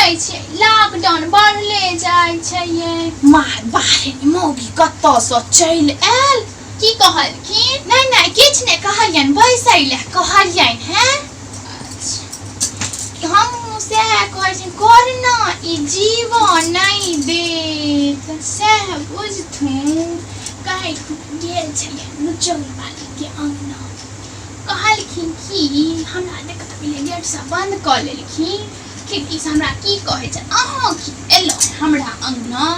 सुनै छी लॉकडाउन बढ़ले जाइ छै ये मार बाहर मौगी कत स चल आयल की कहलखिन नहीं किछ ने कहलियन बैसैले कहलियन हैं हम से कहै छी कोरोना ई जीवन नहीं देत से बुझथुन कहे गेल छलिए नुचौल वाली के अंगना कहलखिन कि हमरा देखत पहिले गेट सब बंद कर लेलखिन खिड़की से हमरा की कहे छै अहाँ की एलो हमरा अंगना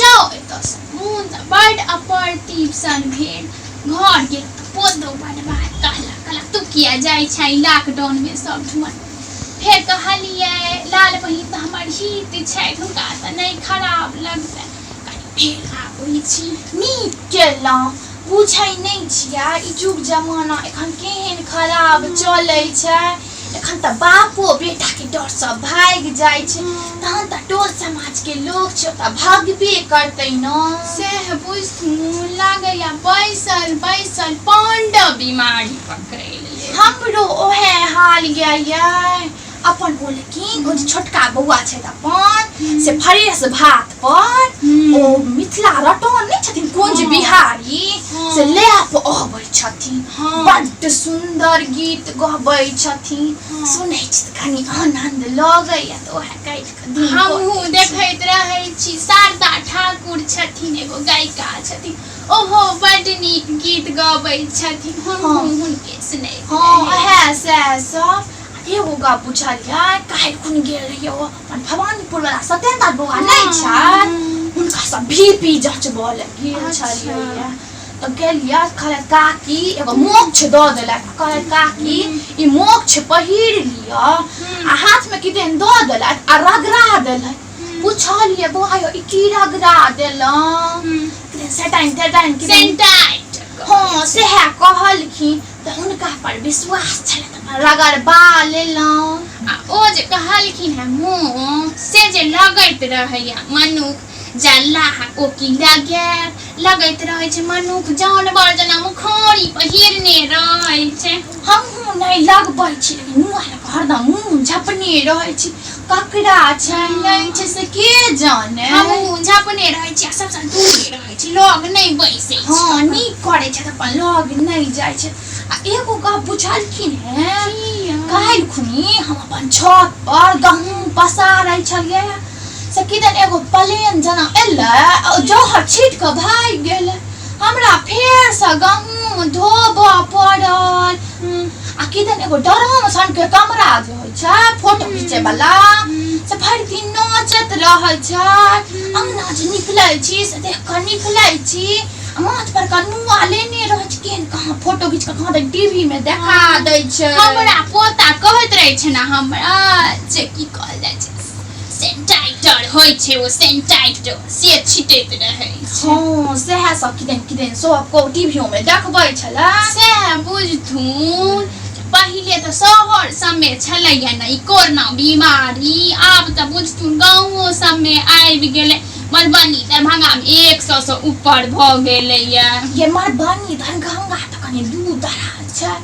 जाओ एत से मुन त बड़ अपर्तिव सन भेल घर गेल पोदो बड़ बात कहला तू किया जाय छै लॉकडाउन में सब ठुमन फेर कहलिए लाल बहिन त हमर हित छै हुनका त नहीं खराब लगतै फेर आबै छी नीक केला बुझै नहीं छिया ई जुग जमाना एखन केहन खराब चलै छै एखन त बापो बेटा के डर से भाग जाय छै तहन त टोल समाज के लोग छै त भागबे करतै न से बुझथु लागैया बैसल पांडव बीमारी पकड़ले हमरो ओहे हाल ये अपन बोलकिन ओ छोटका बौआ छै त अपन से फ्रेश भात पर ओ मिथिलारत्न नहीं छथिन कुंजबिहारी से लैप अबै छथिन बड़ सुंदर गीत गबै छथिन सुनै छी कनी आनंद लगैया त ओहे काट के हमहु देखैत रहै छी शारदा ठाकुर छथिन एगो गायिका छथिन ओहो बड़ नीक गीत गबै छथिन हमहु हुनके सुनै ओहे से सब एगो गा पूछलिए काहे खुन गेल रहियो अपन भवानीपुर वाला सत्येंद्र बौआ नहीं छै हुनका सब बीपी जचबो गेल छलिए तो गेलिए कहले काकी एगो मोक्ष द देलक कहले काकी ई मोक्ष पहिर लियो आ हाथ में किदेन द देलक आ रगड़ा देलक पूछलिए बौआ यो ई की रगड़ा देलौ सेटाइन हाँ से है कहलखिन त हुनका पर विश्वास छले त रगड़बा लेलौं आ ओ जे कहलखिन है मुंह से जे लगैत रहैया मनुख जल्ला ओ की लगैत रहै छै मनुख जानवर जना मुखौरी पहिरने रहै छै हमहु नहीं लगबै छी लेकिन मुंह हरदम मुंह झपने रहै छी ककरा छै नहीं छै से के जाने हमहु झपने रहै छी सबसे दूर रहै छी लग नहीं बैसे छी हां नीक करे छै त अपन लग नहीं जाय छै आ एगो का बुझलखिन है काल्हि खुनी हम अपन छत पर गहूम पसारै छलिए से किदन एगो प्लेन जना एले जहर छीट के भाग गेल हमरा फेर से गहूम धोबा पड़ल आ किदन एगो डरम सन के कमरा जे होय छै फोटो खींचे वाला से भरि दिन नाचत रहै छै अंगना जे निकलै छी से देख के निकलै छी माथ पर कनुआ लेने रहै छै केन कहां फोटो खींच के कहां टीवी में देखा दै छै हमरा पोता कहैत रहै छै ना हमरा जे की कहल जाय छै सेंटाइटर होय छै ओ सेंटाइटर से छिटैत रहै छै हां सेह सब किदेन सब को टीवी में देखबै छला से बुझथुन पहिले त शहर सब में छलैया ना ई कोरोना बीमारी आब त बुझथुन गांवो सब में आबि गेलै मधुबनी दरभंगा में 100 से ऊपर भ गेलैया ये मधुबनी दरभंगा त कनी दूर दराज छै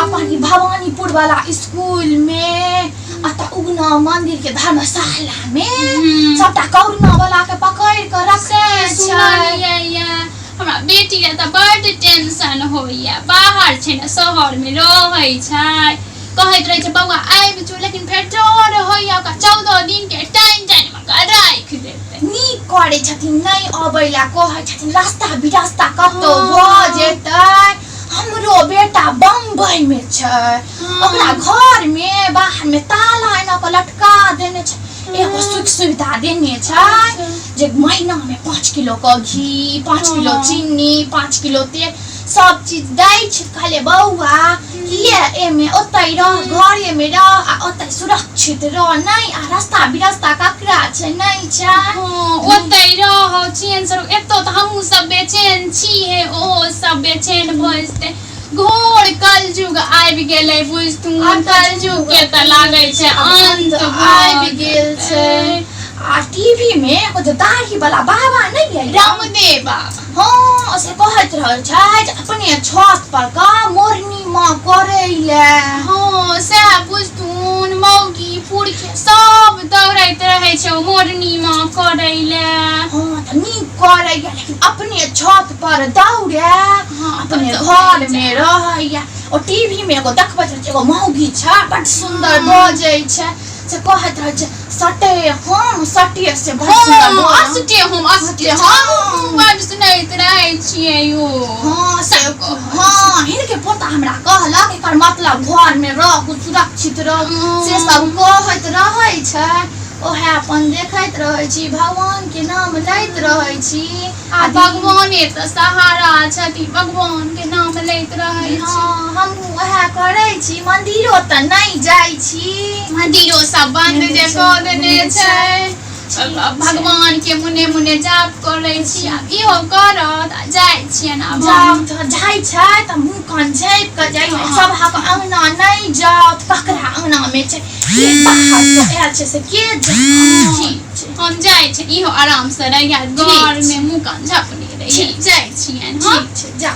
अपन भवानीपुर वाला स्कूल में अता उगना मंदिर के धर्मशाला में सबटा कोरोना वाला के पकड़ के रखे छै हमरा बेटी के त बड़ टेंशन होइया बाहर छै ना शहर में रहै छै कहैत रहै छै बौआ आबि जो लेकिन फेर डर होइया का 14 दिन के टाइम में राख देतै नीक करे छथिन नहीं अबैला कहै छथिन रास्ता बिरास्ता कतो भ जेतै हमरो बेटा बम्बई में छै ओकरा घर में बाहर में ताला एना के लटका देने छै एगो सुविधा देने छै जे महीना में 5 किलो के घी 5 किलो चीनी 5 किलो तेल सब चीज दै छै कहले बौआ किए एमे ओतै रह घरे में रह आ ओतै सुरक्षित रह नहीं आ रास्ता बिरास्ता ककरा छै नहीं छै ओतै रह चैन से एतो त हमहु सब बेचैन छी है ओहो सब बेचैन भजते घोर कलयुग आबि गेलै बुझतु कलयुग के त लागै छै अंत आबि गेल छै आ टीवी में एगो जे दाढ़ी वाला बाबा नहीं है रामदेव बाबा हां से कहैत रहै छै जे अपने छत पर का मोरनी मां करैले हां से बुझतुन मौगी पुरखे सब दौड़ैत रहे छे मोरनी मां करैले। हां त नी करैया लेकिन अपने छत पर दौड़े अपने घर में रहैया। ओ टीवी में एगो देखबै छै एगो मौगी छै बड़ सुंदर बजै छै से कहैत रहे छै सटे हम सटे से बड़ सुंदर असटे हम बड़ सुनैत रहे छियै यो। हां से हां हिनके पोता हमरा कहलक एकर मतलब घर में रहू सुरक्षित रहू से सब कहैत रहे छै। ओहे अपन देखैत रहै छी भगवान के नाम लैत रहै छी आ भगवाने त सहारा छथि भगवान के नाम लैत रहै छी। हां हम ओहे करै छी मंदिरो त नहीं जाई छी मंदिरो सब बंद जे क देने छै। भगवान के मुने मुने जाप करै छी आब इहो करत आ जाइ छियन आब जाप जाइ छै त मुंह कान झाँप के जाइ सभा के अंगना नहीं जाओ ककरा अंगना में छै के बाहर से आयल छै से के ठीक छै हम जाइ छी इहो आराम से रहिया घर में मुंह कान झापने रही जाइ छियन। ठीक छै जा।